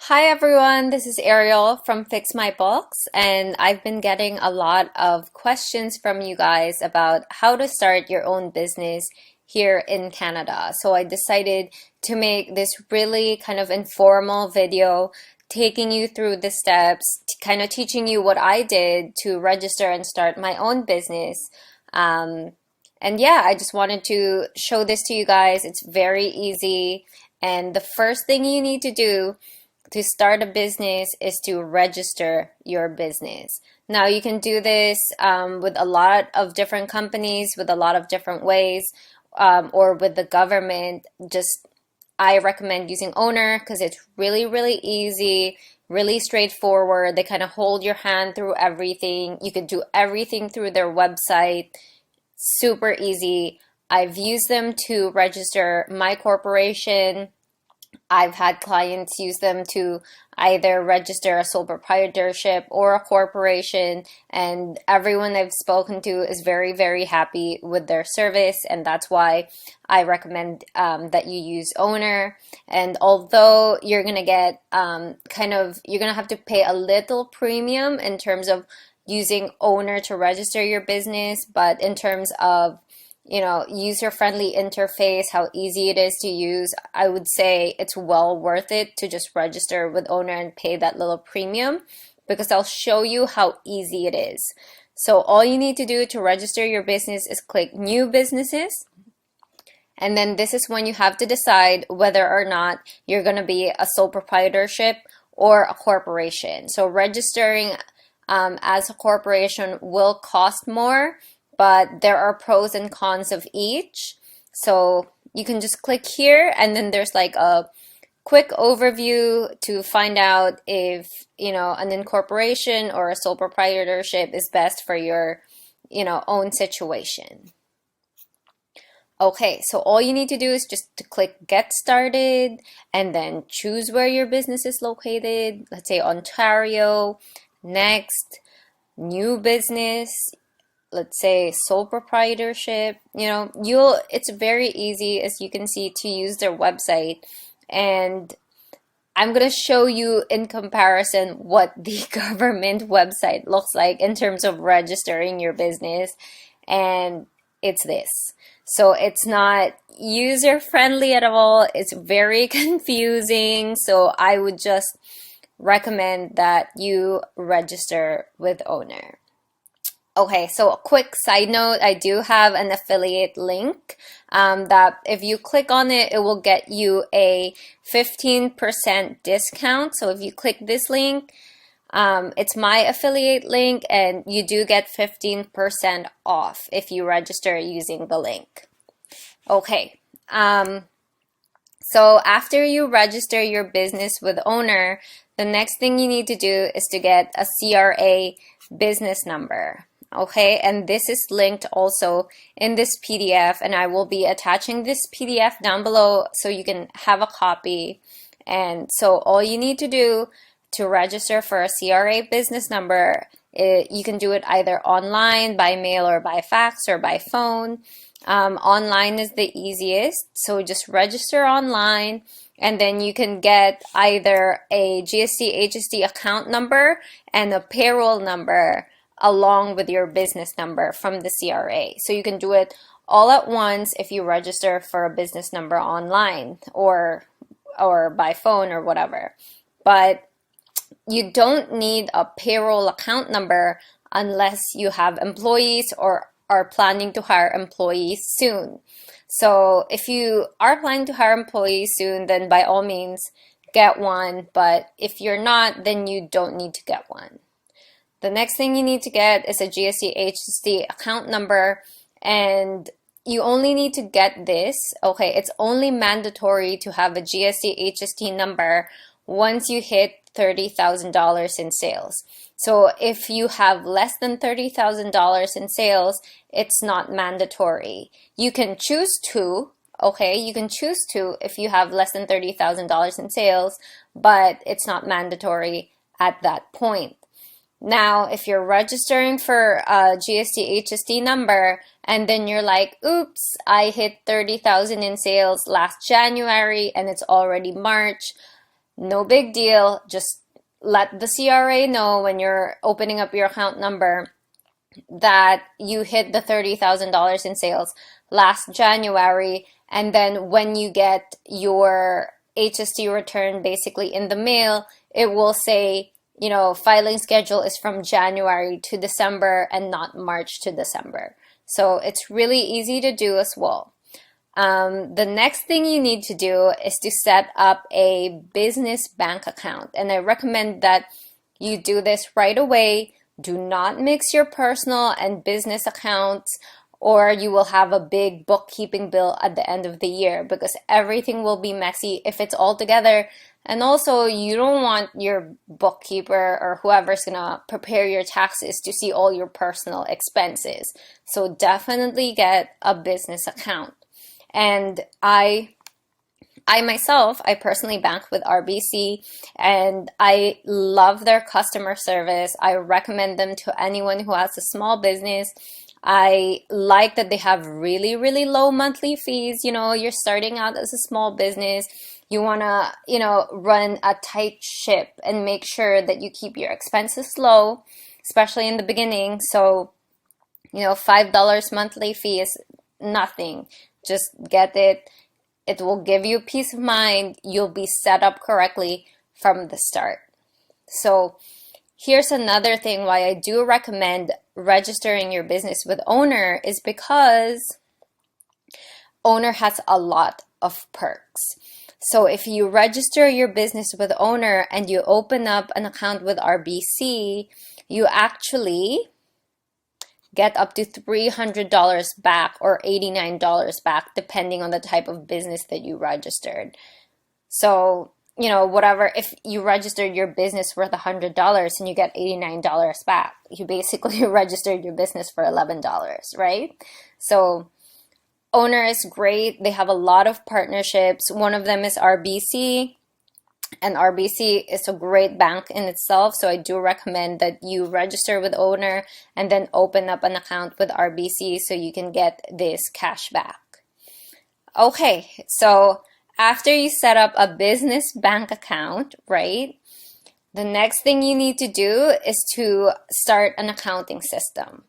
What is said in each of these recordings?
Hi everyone, this is Arielle from Fix My Books, and I've been getting a lot of questions from you guys about how to start your own business here in Canada. So I decided to make this really kind of informal video taking you through the steps, kind of teaching you what I did to register and start my own business. Um, and yeah, I just wanted to show this to you guys. It's very easy. And the first thing you need to do to start a business is to register your business. Now, you can do this with a lot of different companies, with a lot of different ways, or with the government. Just I recommend using Ownr because it's really, really easy, really straightforward. They kind of hold your hand through everything. You can do everything through their website. Super easy. I've used them to register my corporation. I've had clients use them to either register a sole proprietorship or a corporation, and everyone I've spoken to is very, very happy with their service, and that's why I recommend that you use Ownr. And although you're gonna get you're gonna have to pay a little premium in terms of using Ownr to register your business, but in terms of user-friendly interface, how easy it is to use, I would say it's well worth it to just register with Ownr and pay that little premium because I'll show you how easy it is. So all you need to do to register your business is click New Businesses. And then this is when you have to decide whether or not you're going to be a sole proprietorship or a corporation. So registering as a corporation will cost more, but there are pros and cons of each. So you can just click here, and then there's like a quick overview to find out if, an incorporation or a sole proprietorship is best for your, own situation. Okay, so all you need to do is just to click Get Started and then choose where your business is located. Let's say Ontario. Next, New Business. Let's say sole proprietorship. It's very easy, as you can see, to use their website. And I'm going to show you in comparison what the government website looks like in terms of registering your business. And it's this. So it's not user friendly at all. It's very confusing. So I would just recommend that you register with Ownr. Okay, so a quick side note, I do have an affiliate link that if you click on it, it will get you a 15% discount. So if you click this link, it's my affiliate link, and you do get 15% off if you register using the link. Okay, so after you register your business with Ownr, the next thing you need to do is to get a CRA business number. Okay, and this is linked also in this PDF, and I will be attaching this PDF down below so you can have a copy. And so all you need to do to register for a CRA business number, you can do it either online, by mail, or by fax, or by phone. Online is the easiest, so just register online, and then you can get either a GST/HST account number and a payroll number along with your business number from the CRA. So you can do it all at once if you register for a business number online or by phone or whatever. But you don't need a payroll account number unless you have employees or are planning to hire employees soon. So if you are planning to hire employees soon, then by all means get one. But if you're not, then you don't need to get one. The next thing you need to get is a GST/HST account number, and you only need to get this. Okay, it's only mandatory to have a GST/HST number once you hit $30,000 in sales. So if you have less than $30,000 in sales, it's not mandatory. You can choose to, okay, you can choose to if you have less than $30,000 in sales, but it's not mandatory at that point. Now, if you're registering for a GST/HST number and then you're like, oops, I hit 30,000 in sales last January and it's already March, No big deal. Just let the CRA know when you're opening up your account number that you hit the $30,000 in sales last January, and then when you get your HST return basically in the mail, it will say, you know, filing schedule is from January to December and not March to December. So it's really easy to do as well. The next thing you need to do is to set up a business bank account. And I recommend that you do this right away. Do not mix your personal and business accounts, or you will have a big bookkeeping bill at the end of the year because everything will be messy if it's all together. And also, you don't want your bookkeeper or whoever's gonna prepare your taxes to see all your personal expenses. So definitely get a business account. And I myself, I personally bank with RBC, and I love their customer service. I recommend them to anyone who has a small business. I like that they have really, really low monthly fees. You know, you're starting out as a small business. You want to, you know, run a tight ship and make sure that you keep your expenses low, especially in the beginning. So, you know, $5 monthly fee is nothing. Just get it. It will give you peace of mind. You'll be set up correctly from the start. So here's another thing why I do recommend registering your business with Ownr is because Ownr has a lot of perks. So if you register your business with Ownr and you open up an account with RBC, you actually get up to $300 back or $89 back, depending on the type of business that you registered. So, you know, whatever, if you registered your business worth $100 and you get $89 back, you basically registered your business for $11, right? So Ownr is great. They have a lot of partnerships. One of them is RBC. And RBC is a great bank in itself, so I do recommend that you register with Ownr and then open up an account with RBC so you can get this cash back. Okay, so after you set up a business bank account, right, the next thing you need to do is to start an accounting system.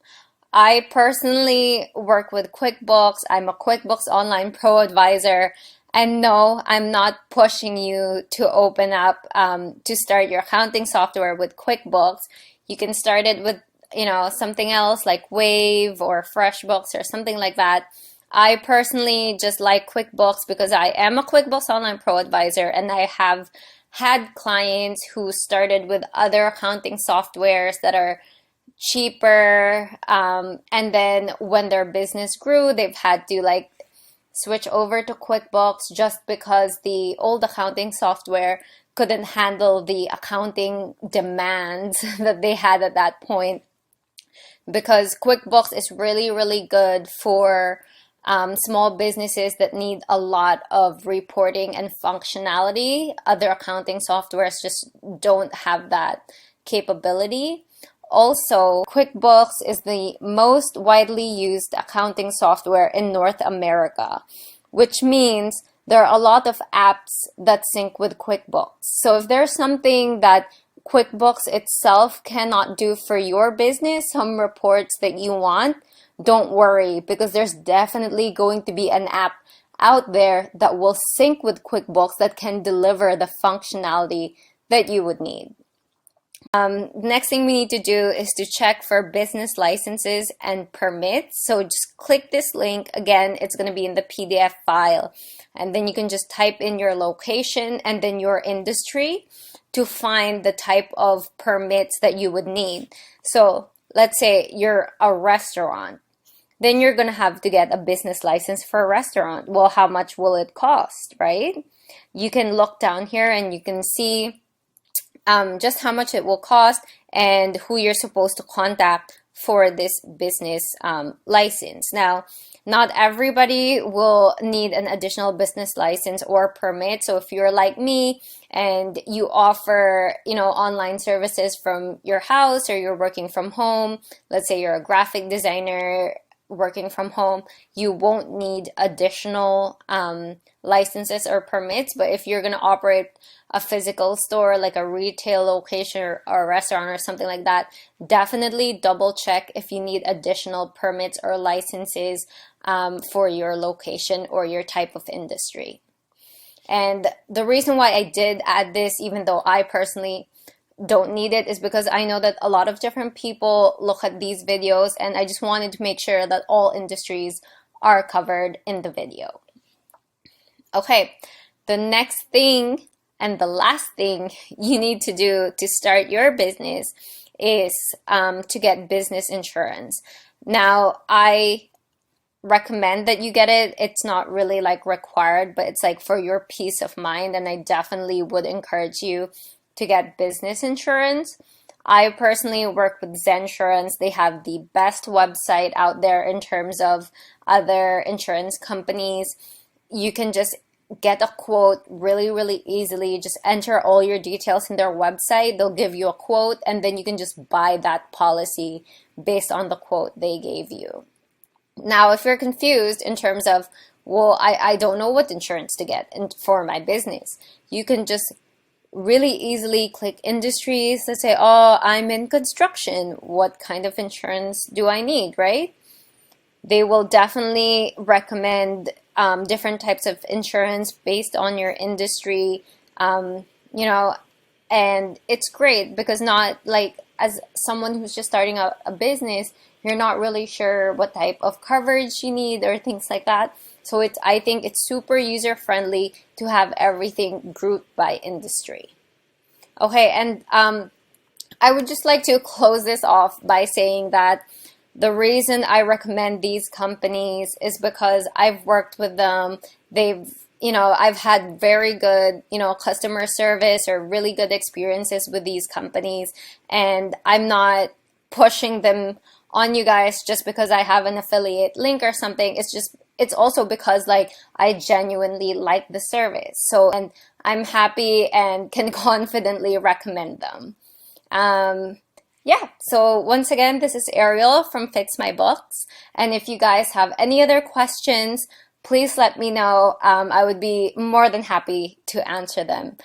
I personally work with QuickBooks. I'm a QuickBooks Online Pro Advisor. And no, I'm not pushing you to open up, to start your accounting software with QuickBooks. You can start it with, you know, something else like Wave or FreshBooks or something like that. I personally just like QuickBooks because I am a QuickBooks Online Pro Advisor, and I have had clients who started with other accounting softwares that are cheaper, and then when their business grew, they've had to like switch over to QuickBooks just because the old accounting software couldn't handle the accounting demands that they had at that point. Because QuickBooks is really, really good for small businesses that need a lot of reporting and functionality. Other accounting softwares just don't have that capability. Also, QuickBooks is the most widely used accounting software in North America, which means there are a lot of apps that sync with QuickBooks. So if there's something that QuickBooks itself cannot do for your business, some reports that you want, don't worry, because there's definitely going to be an app out there that will sync with QuickBooks that can deliver the functionality that you would need. Next thing we need to do is to check for business licenses and permits. So just click this link. Again, it's going to be in the PDF file. And then you can just type in your location and then your industry to find the type of permits that you would need. So let's say you're a restaurant. Then you're going to have to get a business license for a restaurant. Well, how much will it cost, right? You can look down here and you can see just how much it will cost and who you're supposed to contact for this business license. Now, not everybody will need an additional business license or permit. So if you're like me and you offer, you know, online services from your house or you're working from home, let's say you're a graphic designer, working from home, you won't need additional licenses or permits. But if you're going to operate a physical store, like a retail location or a restaurant or something like that, definitely double check if you need additional permits or licenses for your location or your type of industry. And the reason why I did add this, even though I personally don't need it, is because I know that a lot of different people look at these videos, and I just wanted to make sure that all industries are covered in the video. Okay, the next thing and the last thing you need to do to start your business is to get business insurance. Now, I recommend that you get it. It's not really like required, but it's like for your peace of mind, and I definitely would encourage you to get business insurance. I personally work with Zensurance. They have the best website out there in terms of other insurance companies. You can just get a quote really, really easily. Just enter all your details in their website. They'll give you a quote, and then you can just buy that policy based on the quote they gave you. Now, if you're confused in terms of, well, I don't know what insurance to get for my business, you can just really easily click industries to say, oh, I'm in construction. What kind of insurance do I need, right? They will definitely recommend different types of insurance based on your industry, you know, and it's great because not like as someone who's just starting a business, you're not really sure what type of coverage you need or things like that. So I think it's super user friendly to have everything grouped by industry. Okay, and I would just like to close this off by saying that the reason I recommend these companies is because I've worked with them. I've had very good, customer service or really good experiences with these companies, and I'm not pushing them on you guys just because I have an affiliate link or something. It's also because like I genuinely like the service. So, and I'm happy and can confidently recommend them. Yeah, so once again, this is Arielle from Fix My Books. And if you guys have any other questions, please let me know. I would be more than happy to answer them.